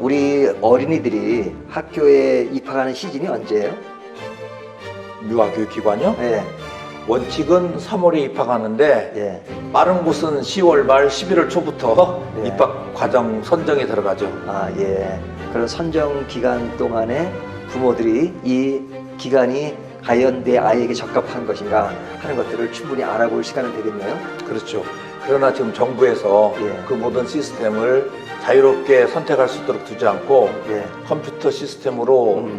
우리 어린이들이 학교에 입학하는 시즌이 언제예요? 유아교육기관이요? 예. 원칙은 3월에 입학하는데 예. 빠른 곳은 10월 말 11월 초부터 예. 입학 과정 선정에 들어가죠. 아, 예. 그런 선정 기간 동안에 부모들이 이 기간이 과연 내 아이에게 적합한 것인가 하는 것들을 충분히 알아볼 시간은 되겠네요. 그렇죠. 그러나 지금 정부에서 예. 그 모든 시스템을 자유롭게 선택할 수 있도록 두지 않고 예. 컴퓨터 시스템으로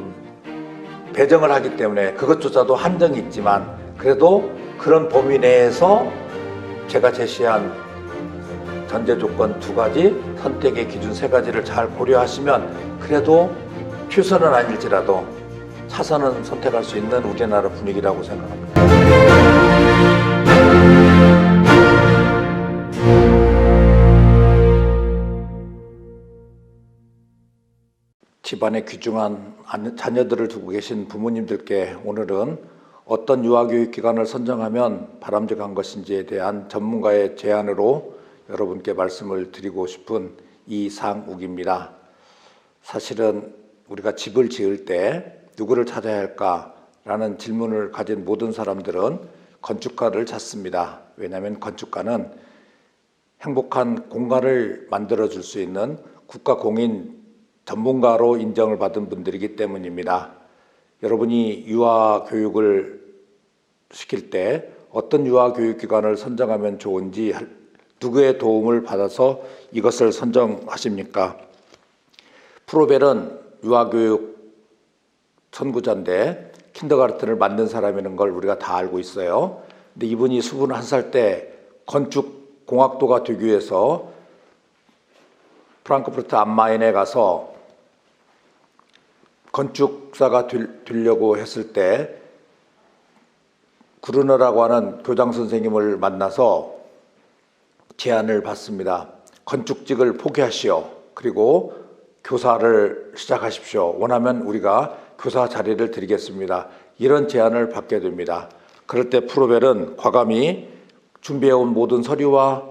배정을 하기 때문에 그것조차도 한정이 있지만 그래도 그런 범위 내에서 제가 제시한 전제 조건 2가지, 선택의 기준 3가지를 잘 고려하시면 그래도 최선은 아닐지라도 차선은 선택할 수 있는 우리나라 분위기라고 생각합니다. 집안에 귀중한 자녀들을 두고 계신 부모님들께 오늘은 어떤 유아교육기관을 선정하면 바람직한 것인지에 대한 전문가의 제안으로 여러분께 말씀을 드리고 싶은 이상욱입니다. 사실은 우리가 집을 지을 때 누구를 찾아야 할까라는 질문을 가진 모든 사람들은 건축가를 찾습니다. 왜냐하면 건축가는 행복한 공간을 만들어줄 수 있는 국가공인 전문가로 인정을 받은 분들이기 때문입니다. 여러분이 유아교육을 시킬 때 어떤 유아교육기관을 선정하면 좋은지 누구의 도움을 받아서 이것을 선정하십니까? 프로벨은 유아교육 선구자인데 킨더가르텐을 만든 사람이라는 걸 우리가 다 알고 있어요. 근데 이분이 21살 때 건축공학도가 되기 위해서 프랑크푸르트 암마인에 가서 건축사가 되려고 했을 때 그루너라고 하는 교장 선생님을 만나서 제안을 받습니다. 건축직을 포기하시오. 그리고 교사를 시작하십시오. 원하면 우리가 교사 자리를 드리겠습니다. 이런 제안을 받게 됩니다. 그럴 때 프로벨은 과감히 준비해온 모든 서류와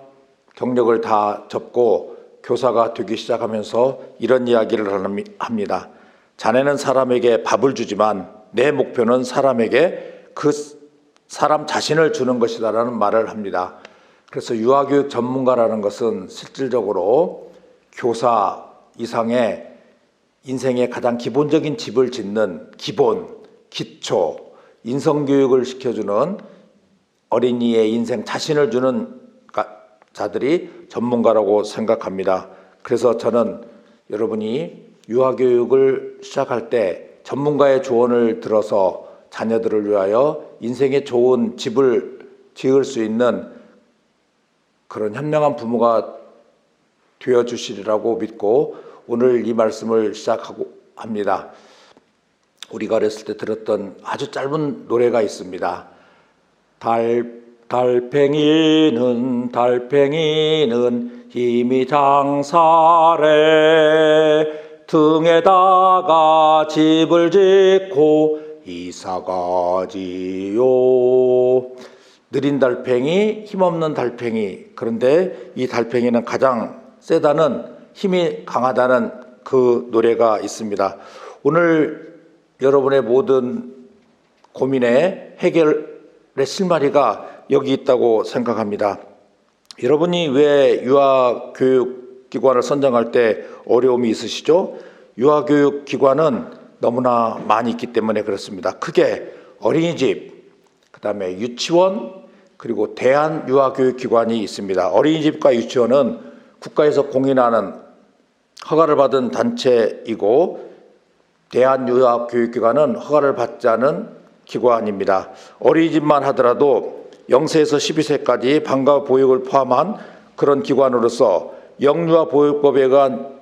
경력을 다 접고 교사가 되기 시작하면서 이런 이야기를 합니다. 자네는 사람에게 밥을 주지만 내 목표는 사람에게 그 사람 자신을 주는 것이다라는 말을 합니다. 그래서 유아교육 전문가라는 것은 실질적으로 교사 이상의 인생의 가장 기본적인 집을 짓는 기본, 기초, 인성교육을 시켜주는 어린이의 인생 자신을 주는 자들이 전문가라고 생각합니다. 그래서 저는 여러분이 유아교육을 시작할 때 전문가의 조언을 들어서 자녀들을 위하여 인생의 좋은 집을 지을 수 있는 그런 현명한 부모가 되어주시리라고 믿고 오늘 이 말씀을 시작하고 합니다. 우리가 어렸을 때 들었던 아주 짧은 노래가 있습니다. 달팽이는 힘이 장사래 등에다가 집을 짓고 이사가지요. 느린 달팽이, 힘없는 달팽이. 그런데 이 달팽이는 가장 세다는 힘이 강하다는 그 노래가 있습니다. 오늘 여러분의 모든 고민의 해결의 실마리가 여기 있다고 생각합니다. 여러분이 왜 유아교육기관을 선정할 때 어려움이 있으시죠? 유아교육기관은 너무나 많이 있기 때문에 그렇습니다. 크게 어린이집, 그 다음에 유치원, 그리고 대한유아교육기관이 있습니다. 어린이집과 유치원은 국가에서 공인하는 허가를 받은 단체이고 대한유아교육기관은 허가를 받지 않은 기관입니다. 어린이집만 하더라도 0세에서 12세까지 방과 보육을 포함한 그런 기관으로서 영유아보육법에 의한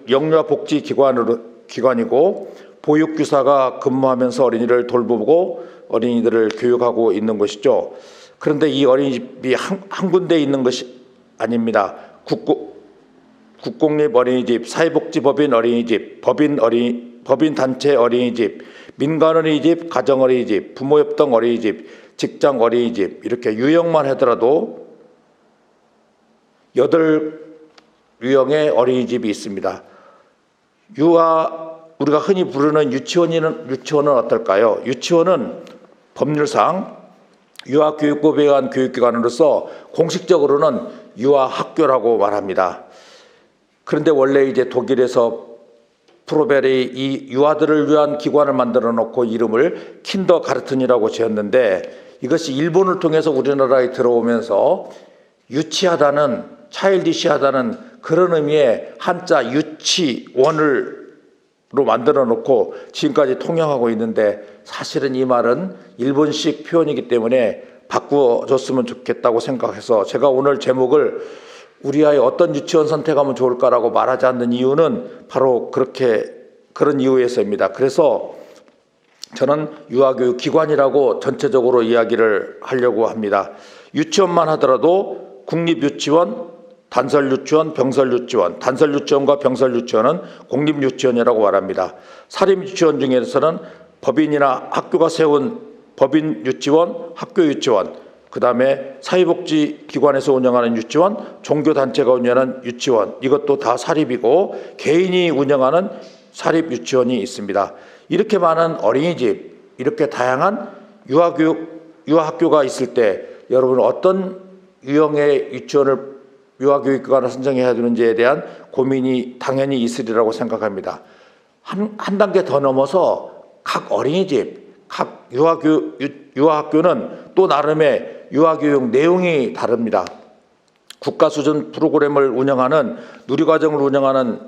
영유아복지기관이고 보육교사가 근무하면서 어린이를 돌보고 어린이들을 교육하고 있는 것이죠. 그런데 이 어린이집이 한 군데 있는 것이 아닙니다. 국공립 어린이집, 사회복지법인 어린이집, 법인 단체 어린이집, 민간 어린이집, 가정 어린이집, 부모협동 어린이집, 직장 어린이집 이렇게 유형만 하더라도 8유형의 어린이집이 있습니다. 우리가 흔히 부르는 유치원은 어떨까요? 유치원은 법률상 유아교육법에 의한 교육기관으로서 공식적으로는 유아학교라고 말합니다. 그런데 원래 이제 독일에서 프로벨이 이 유아들을 위한 기관을 만들어 놓고 이름을 킨더가르텐이라고 지었는데, 이것이 일본을 통해서 우리나라에 들어오면서 유치하다는, 차일디시하다는 그런 의미의 한자 유치원으로 만들어 놓고 지금까지 통용하고 있는데, 사실은 이 말은 일본식 표현이기 때문에 바꾸어줬으면 좋겠다고 생각해서 제가 오늘 제목을 우리 아이 어떤 유치원 선택하면 좋을까라고 말하지 않는 이유는 바로 그런 이유에서입니다. 그래서 저는 유아교육 기관이라고 전체적으로 이야기를 하려고 합니다. 유치원만 하더라도 국립유치원, 단설유치원, 병설유치원, 단설유치원과 병설유치원은 공립유치원이라고 말합니다. 사립유치원 중에서는 법인이나 학교가 세운 법인유치원, 학교유치원, 그 다음에 사회복지기관에서 운영하는 유치원, 종교단체가 운영하는 유치원, 이것도 다 사립이고 개인이 운영하는 사립유치원이 있습니다. 이렇게 많은 어린이집, 이렇게 다양한 유아학교가 있을 때 여러분 어떤 유형의 유아교육기관을 선정해야 되는지에 대한 고민이 당연히 있으리라고 생각합니다. 한 단계 더 넘어서 각 어린이집, 각 유아학교는 또 나름의 유아교육 내용이 다릅니다. 국가 수준 프로그램을 운영하는, 누리과정을 운영하는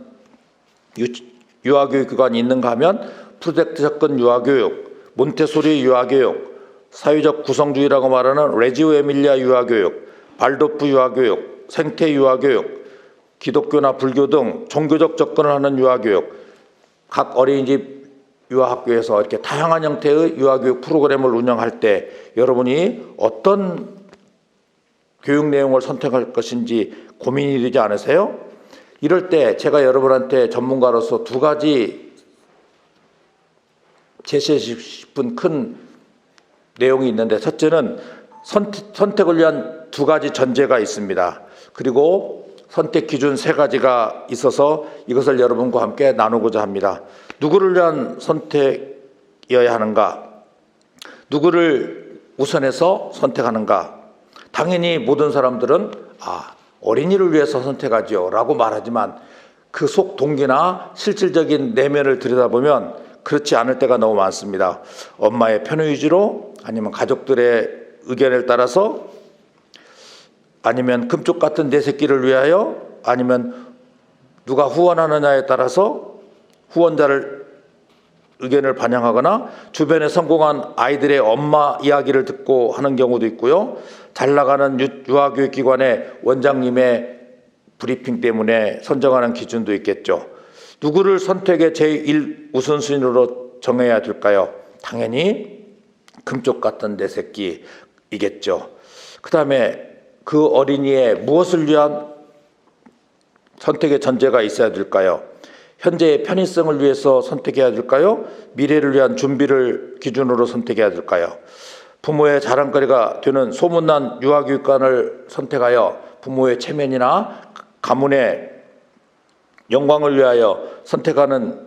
유아교육기관이 있는가 하면 프로젝트 접근 유아교육, 몬테소리 유아교육, 사회적 구성주의라고 말하는 레지오 에밀리아 유아교육, 발도프 유아교육, 생태 유아교육, 기독교나 불교 등 종교적 접근을 하는 유아교육, 각 어린이집 유아학교에서 이렇게 다양한 형태의 유아교육 프로그램을 운영할 때 여러분이 어떤 교육 내용을 선택할 것인지 고민이 되지 않으세요? 이럴 때 제가 여러분한테 전문가로서 두 가지 제시해 싶은 큰 내용이 있는데, 첫째는 선택을 위한 두 가지 전제가 있습니다. 그리고 선택 기준 세 가지가 있어서 이것을 여러분과 함께 나누고자 합니다. 누구를 위한 선택이어야 하는가? 누구를 우선해서 선택하는가? 당연히 모든 사람들은 어린이를 위해서 선택하지요 라고 말하지만 그 속 동기나 실질적인 내면을 들여다보면 그렇지 않을 때가 너무 많습니다. 엄마의 편의위주로, 아니면 가족들의 의견을 따라서, 아니면 금쪽 같은 내 새끼를 위하여, 아니면 누가 후원하느냐에 따라서 후원자를 의견을 반영하거나 주변에 성공한 아이들의 엄마 이야기를 듣고 하는 경우도 있고요. 잘 나가는 유아교육기관의 원장님의 브리핑 때문에 선정하는 기준도 있겠죠. 누구를 선택의 제1우선순위로 정해야 될까요? 당연히 금쪽 같은 내 새끼이겠죠. 그 다음에 그 어린이의 무엇을 위한 선택의 전제가 있어야 될까요? 현재의 편의성을 위해서 선택해야 될까요? 미래를 위한 준비를 기준으로 선택해야 될까요? 부모의 자랑거리가 되는 소문난 유아교육관을 선택하여 부모의 체면이나 가문의 영광을 위하여 선택하는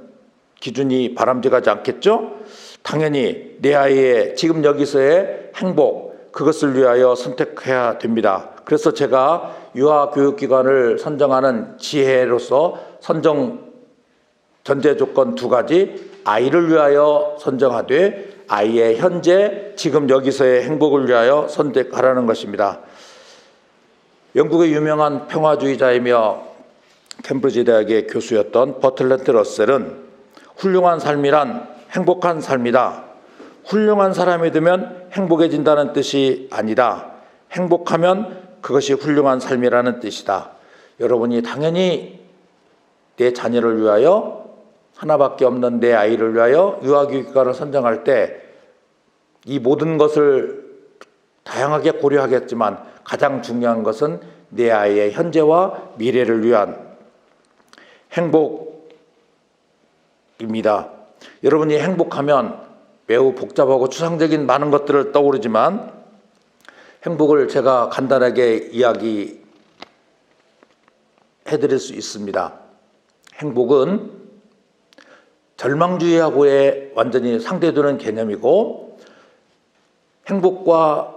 기준이 바람직하지 않겠죠? 당연히 내 아이의 지금 여기서의 행복, 그것을 위하여 선택해야 됩니다. 그래서 제가 유아교육기관을 선정하는 지혜로서 선정 전제 조건 두 가지, 아이를 위하여 선정하되 아이의 현재 지금 여기서의 행복을 위하여 선택하라는 것입니다. 영국의 유명한 평화주의자이며 캠브리지 대학의 교수였던 버틀런트 러셀은 훌륭한 삶이란 행복한 삶이다. 훌륭한 사람이 되면 행복해진다는 뜻이 아니다. 행복하면 그것이 훌륭한 삶이라는 뜻이다. 여러분이 당연히 내 자녀를 위하여, 하나밖에 없는 내 아이를 위하여 유아교육기관을 선정할 때 이 모든 것을 다양하게 고려하겠지만 가장 중요한 것은 내 아이의 현재와 미래를 위한 행복입니다. 여러분이 행복하면 매우 복잡하고 추상적인 많은 것들을 떠오르지만 행복을 제가 간단하게 이야기해 드릴 수 있습니다. 행복은 절망주의하고의 완전히 상대되는 개념이고, 행복과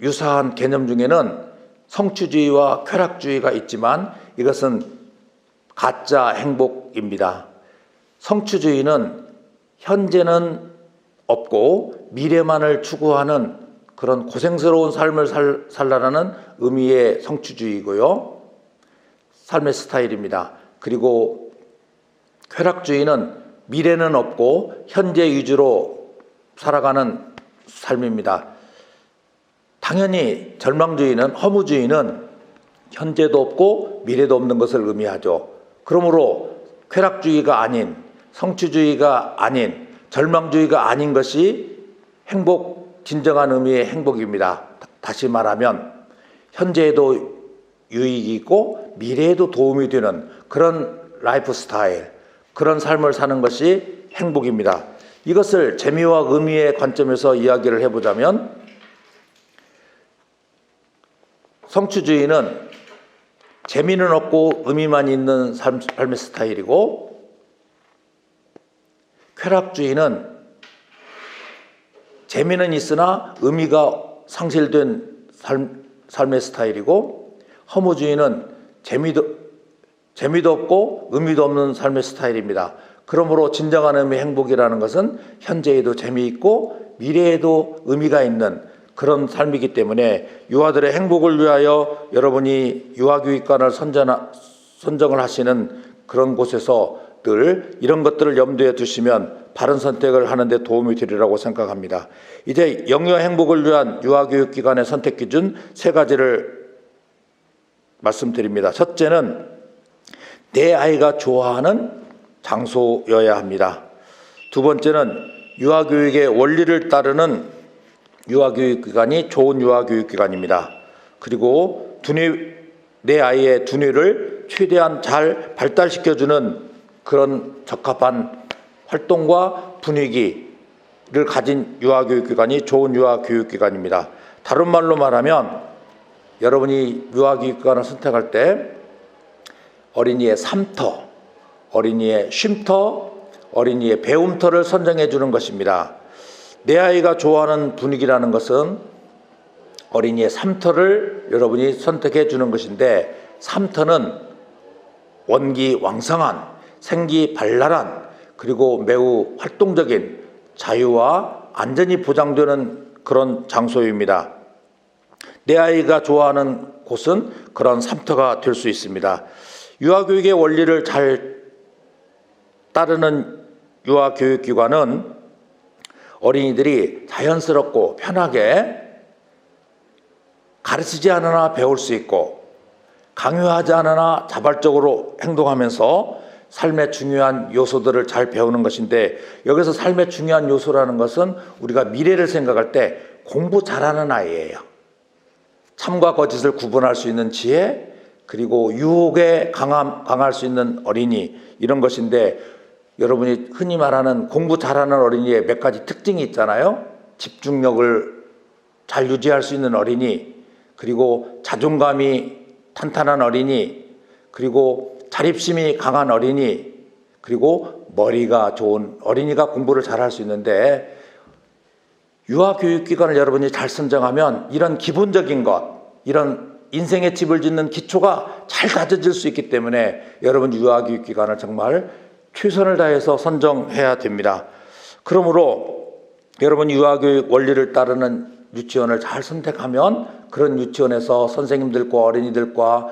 유사한 개념 중에는 성취주의와 쾌락주의가 있지만 이것은 가짜 행복입니다. 성취주의는 현재는 없고 미래만을 추구하는 그런 고생스러운 삶을 살라는 의미의 성취주의고요. 삶의 스타일입니다. 그리고 쾌락주의는 미래는 없고 현재 위주로 살아가는 삶입니다. 당연히 절망주의는, 허무주의는 현재도 없고 미래도 없는 것을 의미하죠. 그러므로 쾌락주의가 아닌, 성취주의가 아닌, 절망주의가 아닌 것이 행복, 진정한 의미의 행복입니다. 다시 말하면 현재에도 유익이 있고 미래에도 도움이 되는 그런 라이프 스타일, 그런 삶을 사는 것이 행복입니다. 이것을 재미와 의미의 관점에서 이야기를 해보자면, 성취주의는 재미는 없고 의미만 있는 삶의 스타일이고, 쾌락주의는 재미는 있으나 의미가 상실된 삶의 스타일이고, 허무주의는 재미도 없고 의미도 없는 삶의 스타일입니다. 그러므로 진정한 의미의 행복이라는 것은 현재에도 재미있고 미래에도 의미가 있는 그런 삶이기 때문에, 유아들의 행복을 위하여 여러분이 유아교육관을 선정을 하시는 그런 곳에서 늘 이런 것들을 염두에 두시면 바른 선택을 하는 데 도움이 되리라고 생각합니다. 이제 영유아 행복을 위한 유아교육기관의 선택 기준 3가지를 말씀드립니다. 첫째는 내 아이가 좋아하는 장소여야 합니다. 두 번째는 유아교육의 원리를 따르는 유아교육기관이 좋은 유아교육기관입니다. 그리고 내 아이의 두뇌를 최대한 잘 발달시켜주는 그런 적합한 활동과 분위기를 가진 유아교육기관이 좋은 유아교육기관입니다. 다른 말로 말하면 여러분이 유아교육기관을 선택할 때 어린이의 삶터, 어린이의 쉼터, 어린이의 배움터를 선정해 주는 것입니다. 내 아이가 좋아하는 분위기라는 것은 어린이의 삶터를 여러분이 선택해 주는 것인데, 삶터는 원기왕성한, 생기발랄한, 그리고 매우 활동적인 자유와 안전이 보장되는 그런 장소입니다. 내 아이가 좋아하는 곳은 그런 삶터가 될 수 있습니다. 유아교육의 원리를 잘 따르는 유아교육기관은 어린이들이 자연스럽고 편하게 가르치지 않으나 배울 수 있고, 강요하지 않으나 자발적으로 행동하면서 삶의 중요한 요소들을 잘 배우는 것인데, 여기서 삶의 중요한 요소라는 것은 우리가 미래를 생각할 때 공부 잘하는 아이예요. 참과 거짓을 구분할 수 있는 지혜, 그리고 유혹에 강할 수 있는 어린이, 이런 것인데, 여러분이 흔히 말하는 공부 잘하는 어린이의 몇 가지 특징이 있잖아요. 집중력을 잘 유지할 수 있는 어린이, 그리고 자존감이 탄탄한 어린이, 그리고 자립심이 강한 어린이, 그리고 머리가 좋은 어린이가 공부를 잘할 수 있는데, 유아교육기관을 여러분이 잘 선정하면 이런 기본적인 것, 이런 인생의 집을 짓는 기초가 잘 다져질 수 있기 때문에 여러분 유아교육기관을 정말 최선을 다해서 선정해야 됩니다. 그러므로 여러분 유아교육 원리를 따르는 유치원을 잘 선택하면 그런 유치원에서 선생님들과 어린이들과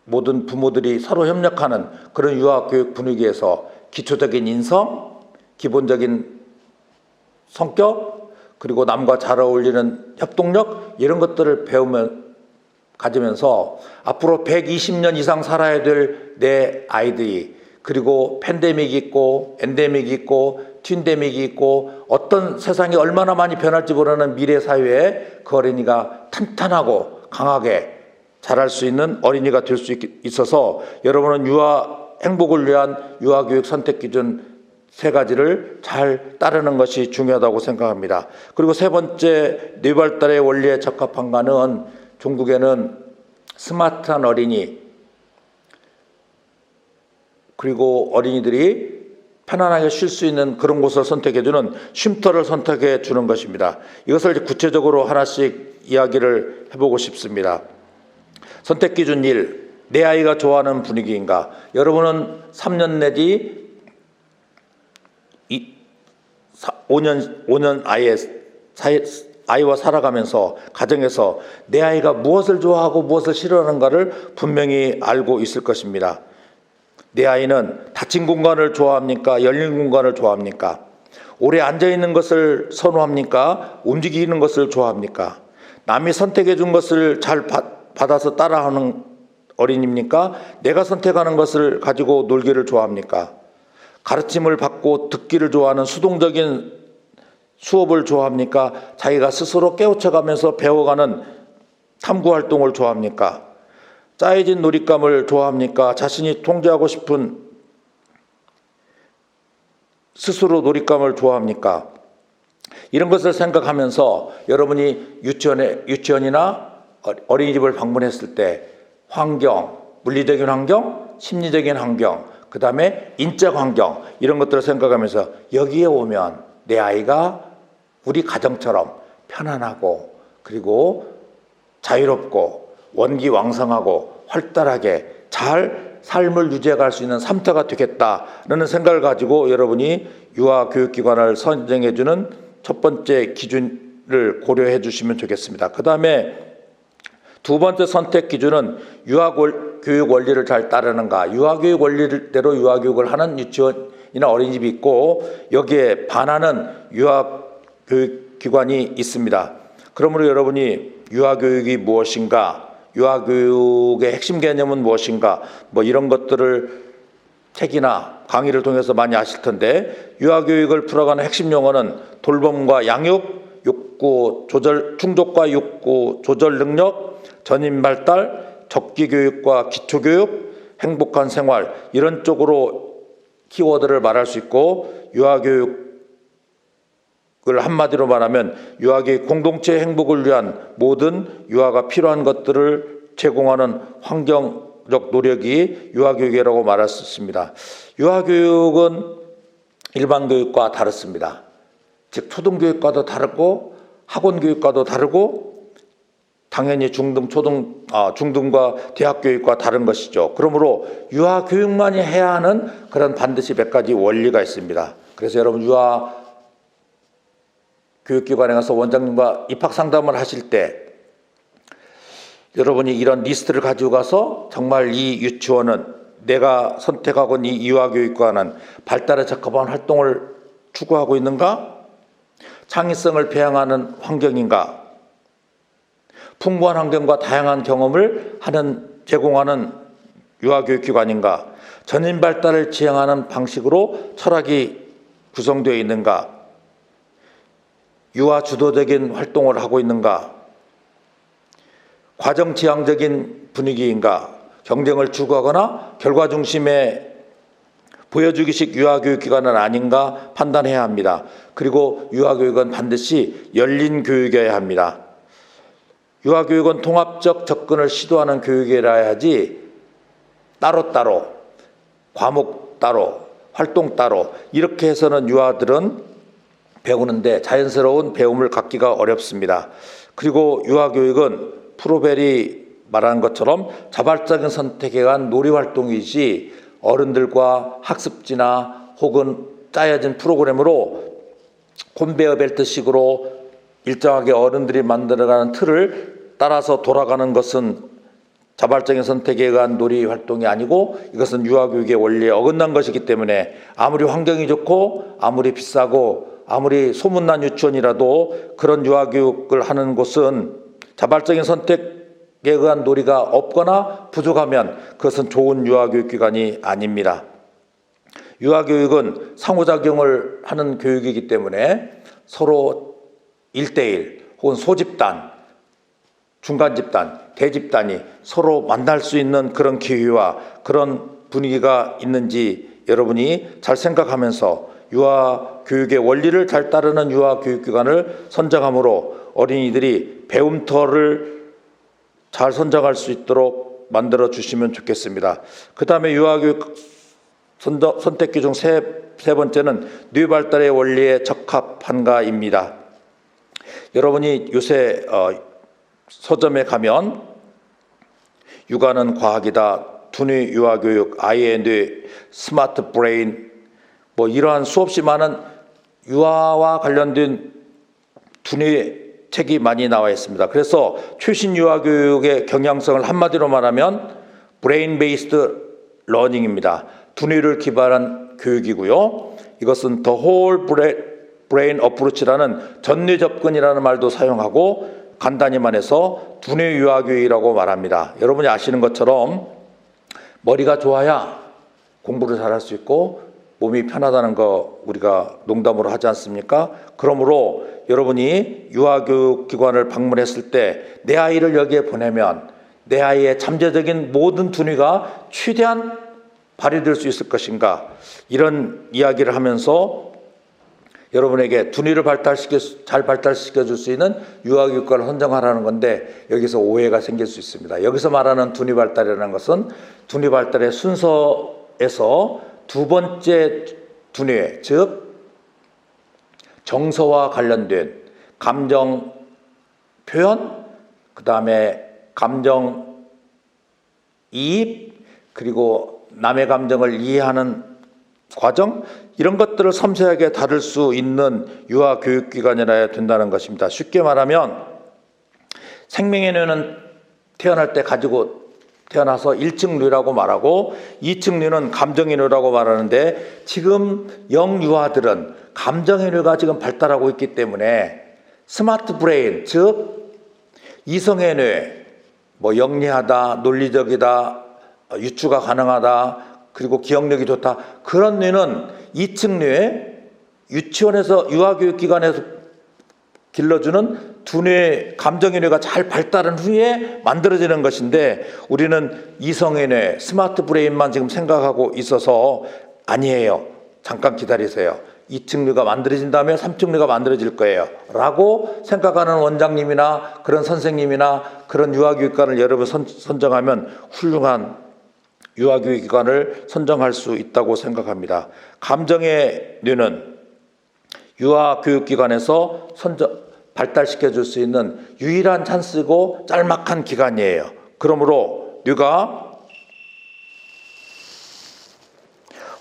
모든 부모들이 서로 협력하는 그런 유아교육 분위기에서 기초적인 인성, 기본적인 성격, 그리고 남과 잘 어울리는 협동력, 이런 것들을 가지면서 앞으로 120년 이상 살아야 될 내 아이들이, 그리고 팬데믹이 있고 엔데믹이 있고 튠데믹이 있고 어떤 세상이 얼마나 많이 변할지 모르는 미래 사회에 그 어린이가 탄탄하고 강하게 자랄 수 있는 어린이가 될 수 있어서 여러분은 행복을 위한 유아교육 선택 기준 3가지를 잘 따르는 것이 중요하다고 생각합니다. 그리고 3번째, 뇌발달의 원리에 적합한가는 종국에는 스마트한 어린이, 그리고 어린이들이 편안하게 쉴 수 있는 그런 곳을 선택해주는 쉼터를 선택해 주는 것입니다. 이것을 이제 구체적으로 하나씩 이야기를 해보고 싶습니다. 선택 기준 1. 내 아이가 좋아하는 분위기인가? 여러분은 3년 내지 5년 아이와 살아가면서 가정에서 내 아이가 무엇을 좋아하고 무엇을 싫어하는가를 분명히 알고 있을 것입니다. 내 아이는 닫힌 공간을 좋아합니까? 열린 공간을 좋아합니까? 오래 앉아있는 것을 선호합니까? 움직이는 것을 좋아합니까? 남이 선택해 준 것을 잘 받아서 따라하는 어린이입니까? 내가 선택하는 것을 가지고 놀기를 좋아합니까? 가르침을 받고 듣기를 좋아하는 수동적인 수업을 좋아합니까? 자기가 스스로 깨우쳐가면서 배워가는 탐구활동을 좋아합니까? 짜여진 놀잇감을 좋아합니까? 자신이 통제하고 싶은 스스로 놀잇감을 좋아합니까? 이런 것을 생각하면서 여러분이 유치원이나 어린이집을 방문했을 때 환경, 물리적인 환경, 심리적인 환경, 그 다음에 인적 환경, 이런 것들을 생각하면서 여기에 오면 내 아이가 우리 가정처럼 편안하고 그리고 자유롭고 원기왕성하고 활달하게 잘 삶을 유지해갈 수 있는 삶터가 되겠다라는 생각을 가지고 여러분이 유아교육기관을 선정해주는 첫 번째 기준을 고려해 주시면 좋겠습니다. 그 다음에 두 번째 선택 기준은 유아교육 원리를 잘 따르는가. 유아교육 원리대로 유아교육을 하는 유치원이나 어린이집이 있고 여기에 반하는 유아교육기관이 있습니다. 그러므로 여러분이 유아교육이 무엇인가, 유아교육의 핵심 개념은 무엇인가, 이런 것들을 책이나 강의를 통해서 많이 아실 텐데, 유아교육을 풀어가는 핵심 용어는 돌봄과 양육, 욕구 조절, 충족과 욕구 조절 능력, 전인 발달, 적기교육과 기초교육, 행복한 생활, 이런 쪽으로 키워드를 말할 수 있고, 유아교육을 한마디로 말하면 유아교육 공동체 행복을 위한 모든 유아가 필요한 것들을 제공하는 환경적 노력이 유아교육이라고 말할 수 있습니다. 유아교육은 일반 교육과 다릅니다. 즉 초등교육과도 다르고 학원교육과도 다르고 당연히 중등과 대학교육과 다른 것이죠. 그러므로 유아교육만이 해야 하는 그런 반드시 몇 가지 원리가 있습니다. 그래서 여러분 유아교육기관에 가서 원장님과 입학상담을 하실 때 여러분이 이런 리스트를 가지고 가서 정말 이 유치원은 내가 선택하고 있는 이 유아교육관은 발달에 적합한 활동을 추구하고 있는가? 창의성을 배양하는 환경인가? 풍부한 환경과 다양한 경험을 제공하는 유아교육기관인가? 전인 발달을 지향하는 방식으로 철학이 구성되어 있는가? 유아 주도적인 활동을 하고 있는가? 과정 지향적인 분위기인가? 경쟁을 추구하거나 결과 중심의 보여주기식 유아교육기관은 아닌가 판단해야 합니다. 그리고 유아교육은 반드시 열린 교육이어야 합니다. 유아교육은 통합적 접근을 시도하는 교육이라 해야지 따로따로, 과목 따로, 활동 따로 이렇게 해서는 유아들은 배우는데 자연스러운 배움을 갖기가 어렵습니다. 그리고 유아교육은 프로벨이 말하는 것처럼 자발적인 선택에 의한 놀이활동이지 어른들과 학습지나 혹은 짜여진 프로그램으로 컨베이어 벨트식으로 일정하게 어른들이 만들어가는 틀을 따라서 돌아가는 것은 자발적인 선택에 의한 놀이활동이 아니고 이것은 유아교육의 원리에 어긋난 것이기 때문에 아무리 환경이 좋고 아무리 비싸고 아무리 소문난 유치원이라도 그런 유아교육을 하는 곳은 자발적인 선택에 의한 놀이가 없거나 부족하면 그것은 좋은 유아교육기관이 아닙니다. 유아교육은 상호작용을 하는 교육이기 때문에 서로 1대1 혹은 소집단, 중간집단, 대집단이 서로 만날 수 있는 그런 기회와 그런 분위기가 있는지 여러분이 잘 생각하면서 유아교육의 원리를 잘 따르는 유아교육기관을 선정함으로 어린이들이 배움터를 잘 선정할 수 있도록 만들어 주시면 좋겠습니다. 그 다음에 유아교육 선택기 중 세 번째는 뇌 발달의 원리에 적합한가입니다. 여러분이 요새 서점에 가면 육아는 과학이다, 두뇌 유아교육, 아이의 뇌, 스마트 브레인, 뭐 이러한 수없이 많은 유아와 관련된 두뇌 책이 많이 나와 있습니다. 그래서 최신 유아교육의 경향성을 한마디로 말하면 브레인 베이스드 러닝입니다. 두뇌를 기반한 교육이고요. 이것은 The Whole Brain Approach라는 전뇌 접근이라는 말도 사용하고 간단히 말해서 두뇌 유아교육이라고 말합니다. 여러분이 아시는 것처럼 머리가 좋아야 공부를 잘할 수 있고 몸이 편하다는 거 우리가 농담으로 하지 않습니까? 그러므로 여러분이 유아교육기관을 방문했을 때 내 아이를 여기에 보내면 내 아이의 잠재적인 모든 두뇌가 최대한 발휘될 수 있을 것인가, 이런 이야기를 하면서 여러분에게 두뇌를 잘 발달시켜 줄 수 있는 유아교육과를 선정하라는 건데 여기서 오해가 생길 수 있습니다. 여기서 말하는 두뇌 발달이라는 것은 두뇌 발달의 순서에서 두 번째 두뇌, 즉 정서와 관련된 감정 표현, 그 다음에 감정 이입, 그리고 남의 감정을 이해하는 과정, 이런 것들을 섬세하게 다룰 수 있는 유아교육기관이라야 된다는 것입니다. 쉽게 말하면 생명의 뇌는 태어날 때 가지고 태어나서 1층 뇌라고 말하고 2층 뇌는 감정의 뇌라고 말하는데, 지금 영유아들은 감정의 뇌가 지금 발달하고 있기 때문에 스마트 브레인, 즉 이성의 뇌, 뭐 영리하다, 논리적이다, 유추가 가능하다, 그리고 기억력이 좋다, 그런 뇌는 2층 뇌, 유치원에서 유아교육기관에서 길러주는 두뇌, 감정의 뇌가 잘 발달한 후에 만들어지는 것인데, 우리는 이성의 뇌, 스마트 브레인만 지금 생각하고 있어서 아니에요. 잠깐 기다리세요. 2층 뇌가 만들어진 다음에 3층 뇌가 만들어질 거예요 라고 생각하는 원장님이나 그런 선생님이나 그런 유아교육관을 여러분 선정하면 훌륭한 유아교육기관을 선정할 수 있다고 생각합니다. 감정의 뇌는 유아교육기관에서 발달시켜 줄 수 있는 유일한 찬스고 짤막한 기간이에요. 그러므로 뇌가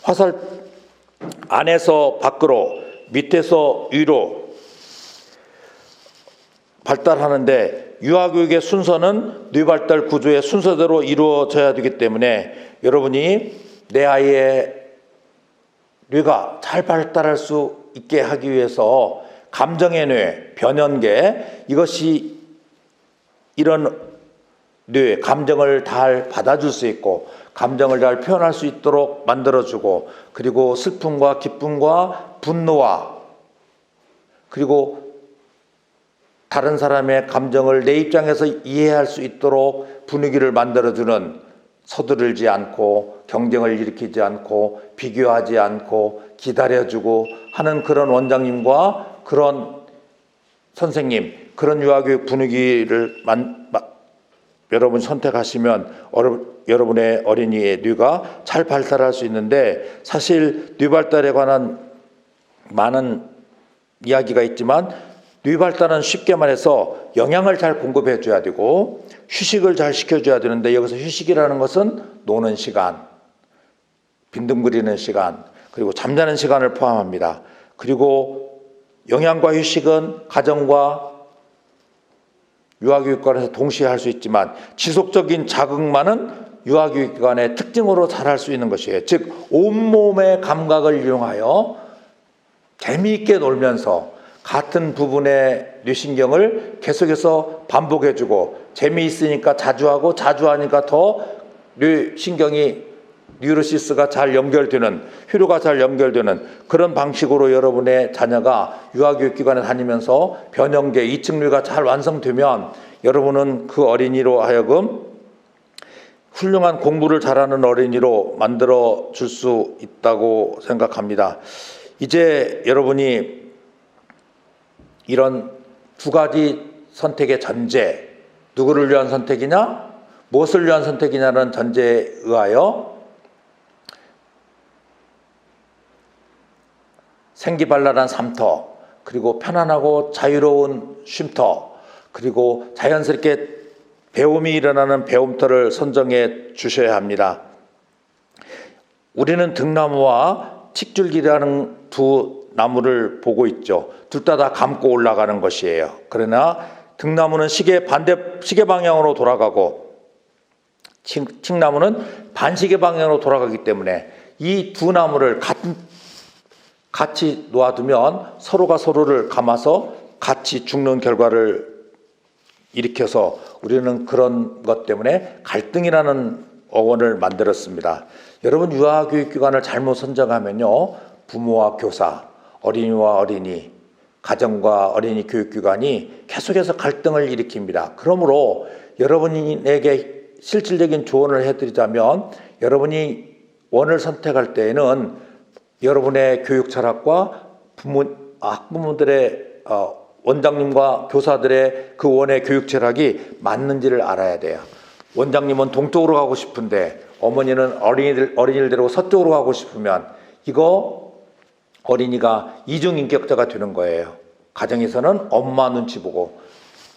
화살 안에서 밖으로, 밑에서 위로 발달하는데 유아교육의 순서는 뇌발달 구조의 순서대로 이루어져야 되기 때문에 여러분이 내 아이의 뇌가 잘 발달할 수 있게 하기 위해서 감정의 뇌, 변연계, 이것이 이런 뇌, 감정을 잘 받아줄 수 있고 감정을 잘 표현할 수 있도록 만들어주고, 그리고 슬픔과 기쁨과 분노와 그리고 다른 사람의 감정을 내 입장에서 이해할 수 있도록 분위기를 만들어주는, 서두르지 않고 경쟁을 일으키지 않고 비교하지 않고 기다려주고 하는 그런 원장님과 그런 선생님, 그런 유아교육 분위기를 여러분 선택하시면 여러분의 어린이의 뇌가 잘 발달할 수 있는데, 사실 뇌 발달에 관한 많은 이야기가 있지만 뇌 발달은 쉽게 말해서 영양을 잘 공급해 줘야 되고 휴식을 잘 시켜줘야 되는데, 여기서 휴식이라는 것은 노는 시간, 빈둥거리는 시간, 그리고 잠자는 시간을 포함합니다. 그리고 영양과 휴식은 가정과 유아교육관에서 동시에 할 수 있지만 지속적인 자극만은 유아교육관의 특징으로 잘 할 수 있는 것이에요. 즉 온몸의 감각을 이용하여 재미있게 놀면서 같은 부분의 뇌신경을 계속해서 반복해주고, 재미있으니까 자주 하고 자주 하니까 더 뇌신경이, 뉴로시스가 잘 연결되는, 회로가 잘 연결되는 그런 방식으로 여러분의 자녀가 유아교육기관에 다니면서 변형계, 2층 뇌가 잘 완성되면 여러분은 그 어린이로 하여금 훌륭한 공부를 잘하는 어린이로 만들어 줄 수 있다고 생각합니다. 이제 여러분이 이런 두 가지 선택의 전제, 누구를 위한 선택이냐, 무엇을 위한 선택이냐는 전제에 의하여 생기발랄한 삶터, 그리고 편안하고 자유로운 쉼터, 그리고 자연스럽게 배움이 일어나는 배움터를 선정해 주셔야 합니다. 우리는 등나무와 칡줄기라는 두 나무를 보고 있죠. 둘 다 감고 올라가는 것이에요. 그러나 등나무는 시계 방향으로 돌아가고 칡나무는 반시계 방향으로 돌아가기 때문에 이 두 나무를 같이 놓아두면 서로가 서로를 감아서 같이 죽는 결과를 일으켜서 우리는 그런 것 때문에 갈등이라는 어원을 만들었습니다. 여러분, 유아교육기관을 잘못 선정하면요, 부모와 교사, 어린이와 어린이, 가정과 어린이 교육기관이 계속해서 갈등을 일으킵니다. 그러므로 여러분에게 실질적인 조언을 해드리자면, 여러분이 원을 선택할 때에는 여러분의 교육 철학과 학부모들의 원장님과 교사들의 그 원의 교육 철학이 맞는지를 알아야 돼요. 원장님은 동쪽으로 가고 싶은데 어머니는 어린이를 데리고 서쪽으로 가고 싶으면 이거 어린이가 이중인격자가 되는 거예요. 가정에서는 엄마 눈치 보고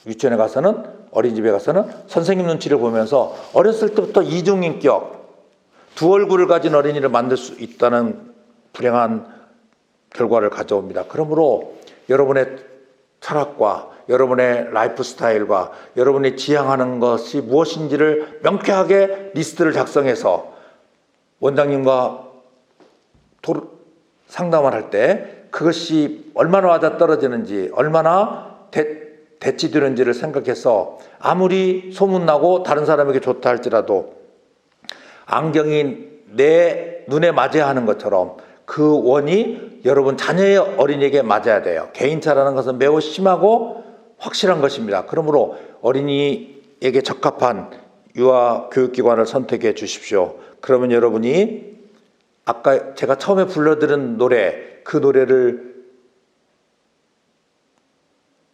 유치원에 가서는 어린이집에 가서는 선생님 눈치를 보면서 어렸을 때부터 이중인격, 두 얼굴을 가진 어린이를 만들 수 있다는 불행한 결과를 가져옵니다. 그러므로 여러분의 철학과 여러분의 라이프 스타일과 여러분이 지향하는 것이 무엇인지를 명쾌하게 리스트를 작성해서 원장님과 상담을 할 때 그것이 얼마나 맞아떨어지는지 얼마나 대치되는지를 생각해서 아무리 소문나고 다른 사람에게 좋다 할지라도 안경이 내 눈에 맞아야 하는 것처럼 그 원이 여러분 자녀의 어린이에게 맞아야 돼요. 개인차라는 것은 매우 심하고 확실한 것입니다. 그러므로 어린이에게 적합한 유아교육기관을 선택해 주십시오. 그러면 여러분이 아까 제가 처음에 불러드린 노래, 그 노래를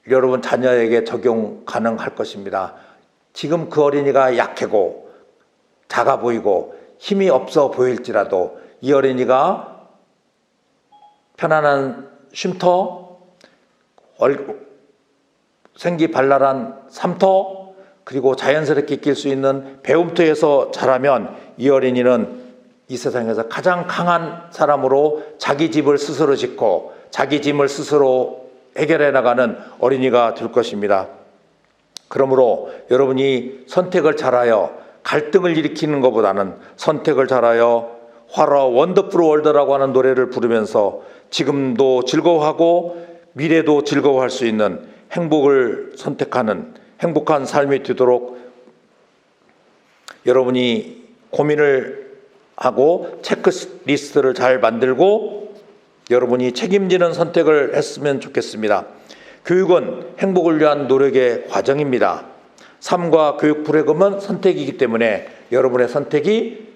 여러분 자녀에게 적용 가능할 것입니다. 지금 그 어린이가 약하고 작아 보이고 힘이 없어 보일지라도 이 어린이가 편안한 쉼터, 생기발랄한 삶터, 그리고 자연스럽게 낄 수 있는 배움터에서 자라면 이 어린이는 이 세상에서 가장 강한 사람으로 자기 집을 스스로 짓고 자기 짐을 스스로 해결해 나가는 어린이가 될 것입니다. 그러므로 여러분이 선택을 잘하여 갈등을 일으키는 것보다는 선택을 잘하여 화라 원더풀 월드라고 하는 노래를 부르면서 지금도 즐거워하고 미래도 즐거워할 수 있는 행복을 선택하는 행복한 삶이 되도록 여러분이 고민을 하고 체크리스트를 잘 만들고 여러분이 책임지는 선택을 했으면 좋겠습니다. 교육은 행복을 위한 노력의 과정입니다. 삶과 교육 프로그램은 선택이기 때문에 여러분의 선택이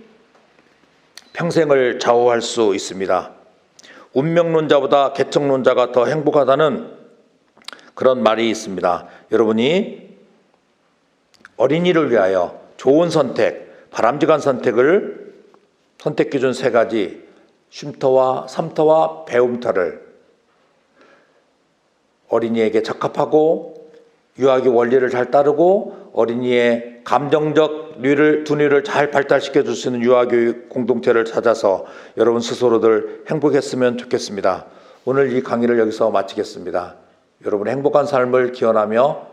평생을 좌우할 수 있습니다. 운명론자보다 개척론자가 더 행복하다는 그런 말이 있습니다. 여러분이 어린이를 위하여 좋은 선택, 바람직한 선택을 선택기준 3가지, 쉼터와 삶터와 배움터를 어린이에게 적합하고 유아기 원리를 잘 따르고 어린이의 감정적 두뇌를 잘 발달시켜 줄 수 있는 유아교육 공동체를 찾아서 여러분 스스로들 행복했으면 좋겠습니다. 오늘 이 강의를 여기서 마치겠습니다. 여러분의 행복한 삶을 기원하며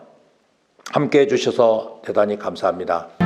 함께해 주셔서 대단히 감사합니다.